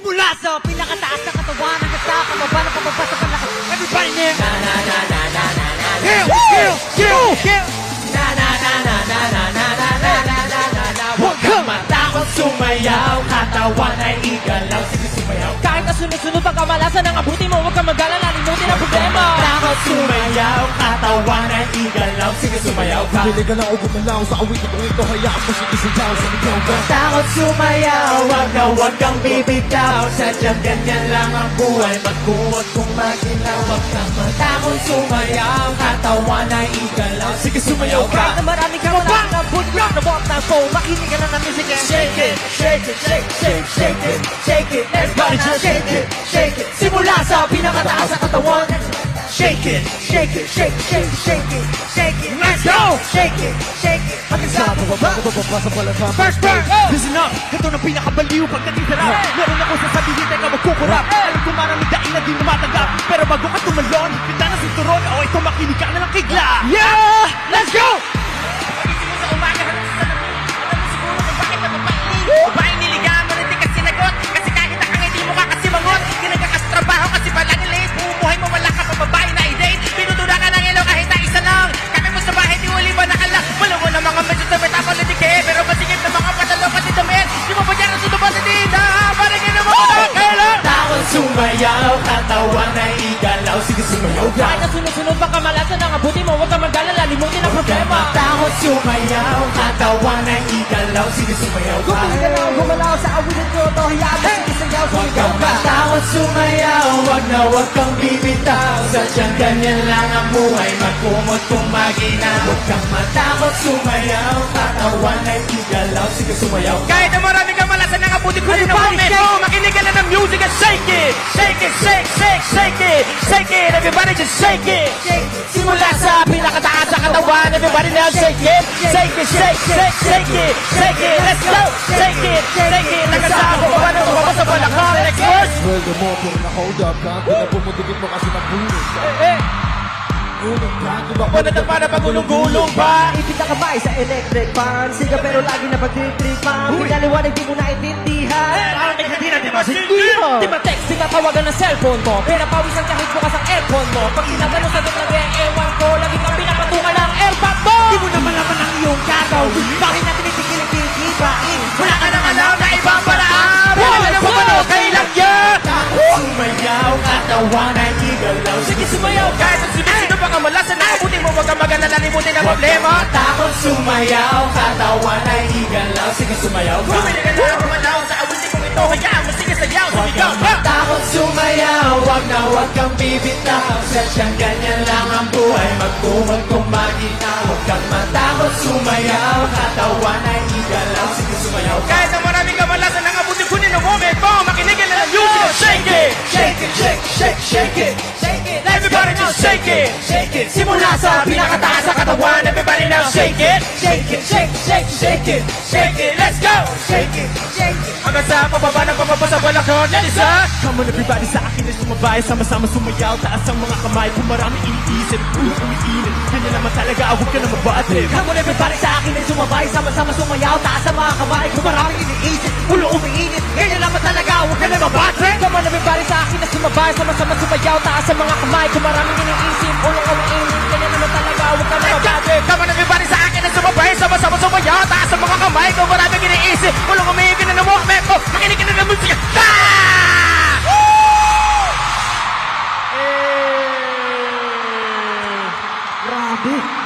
Mula sa pinakataas na katawan hanggang sa kababa na pababa sa palakas. Everybody there! Na na na na na na na na. Kill! Na na na na na na na na na na na na. Huwag kang matakot sumayaw, katawan ay igalaw. Sige sumayaw. Kahit na sunod-sunod ang kamalasan ng abuti mo, huwag kang mag-alala, limutin ang problema. Takot sumayaw, katawan ay igalaw. Sige sumayaw ka. Hindi ka na o gumalaw sa awitin mo ito, hayaan mo sigisayaw sa ligaw ka. Takot sumayaw, wag kang bibitaw. Sadyang ganyan lang ang buhay, magkuwag kung maginaw. Wag kang matakot sumayaw, katawan ay igalaw. Sige sumayaw ka. Kahit na marami kang wala ng budlok na walk ng phone, makinig ka na ng music and shake it, shake it, shake, shake, shake it, shake it. Everybody just shake it, shake it. Simula sa pinakataas sa katawan. Shake it, shake it, shake, shake, shake it, shake it. Let's go! Shake it, shake it. First burn! Listen up! Ito na pinakabaliw pagdating sa rap. Meron ako sasabihin, teka magkukurap. Alam ko maraming daing na di lumatanggap. Pero bago ka tumalon, kita na sinturon. O ito makinig ka na lang kigla. Yeah! Let's go! Babaeng niligawan mo, hindi ka sinagot. Kasi kahit ang hindi mo kakasimangot, ginagakas-trabaho kasi palagi late. Bumuhay mo, wala ka pa babae na i-date. Pinutuna ka ng ilaw kahit na isa lang. Kami mo sa bahay, di uli ba nakalak. Wala mo na mga medyo sa metapolitik eh. Pero masigit na mga patalo kasi damit. Di mo pa dyan ang sutupan sa dita. Parang yun ang mga kakailan. Takot sumayaw, katawan ay igalaw. Sige sumayaw ka. Kahit na sunod-sunod pang kamalasan ng abuti mo, huwag kang mag-alala, limutin ang problema. Takot sumayaw, katawan ay igalaw. Sige sumayaw ka. Gumalaw sa awitin ko, to hayaan mo sigisayaw, sumigaw ka. Takot sumayaw, wag kang bibitaw. Sadyang ganyan lang ang buhay, magkumot kung maginaw. Huwag kang matakot sumayaw, katawan ay igalaw. Sige sumayaw ka. Kahit na marami kang malasan ng abuti ko rin ang moment mo, makinig ka na ng music and shake it. Shake it, shake, shake, shake it. Shake it, everybody just shake it. Simula sa pinakataas sa katawan, everybody now shake it. Shake it, shake, shake, shake it. Shake it, let's go. Shake it, shake it. Nagkasama ko ba na bumaba sa balakang. Next verse. Well, the more pero na-hold up ka. Kung na pumutikit mo kasi nagbulit ka. Gulong ka, diba? Panatang para pagulong-gulong pa. Ipit na kamay sa electric fan. Siga pero lagi na pagtitripan. Pinaliwanag di mo naintindihan. Parang may hindi na di masindihan. Di ba text, di ba tawagan ng cellphone mo? Pinapawisan kahit bukas ang aircon mo. Pag sinagano sa doon ewan ko, lagi kang pinapatungan ng airpod mo. Di mo na malaman ang iyong gagawin. Bakit natin itigil-itigil-ibain? Wala ka nang alam na ibang paraan. Wala na mo ano, kailan yan? Sumayaw, katawan ay igalaw. Sige sumayaw, kahit ang sino pa ang malasan na abuti mo, huwag kang mag-alala, limutin ang problema. Takot sumayaw, katawan ay igalaw. Sige sumayaw ka. Bumili ka na kumalaw sa abuti kong ito, hayaan mo, sige sayaw, sumigaw ka. Takot sumayaw, wag kang bibitaw. Sadyang ganyan lang ang buhay, magkumag kung maginaw. Huwag kang matakot sumayaw, katawan ay igalaw. Sige sumayaw ka. Kahit na maraming kamalasan ng abuti ko ng moment mo, makinig ka na ng music, shake it. Shake it, shake, shake, shake it. Shake it, Everybody just shake it. shake it. Simula sa pinakataas sa katawan, everybody now shake it. Shake it, shake, shake, shake it. Shake it, let's go. Shake it, shake it. Hanggang sa pababa ng pababa sa balakon, yan isa. Come on everybody sa akin ay sumabay. Sama-sama sumayaw, taas ang mga kamay. Kung marami iniisip, ulo umiinit. Kanya naman talaga, huwag ka na mabatrip. Come on everybody sa akin ay sumabay. Sama-sama sumayaw, taas ang mga kamay. Kung maraming iniisip, ulo umiinit. Ganyan naman talaga, huwag ka na mabatrip. Come on everybody sa akin na sumabay, sama-sama sumayaw, taas ang mga kamay. Kung maraming iniisip, ulong umiinit, ganyan naman talaga, huwag ka na mabatrip. Come on everybody sa akin na sumabay, sama-sama sumayaw, taas ang mga kamay. Kung maraming iniisip, ulong umiinit, ganyan na moment mo, makinig ka na ng musika. Grabe.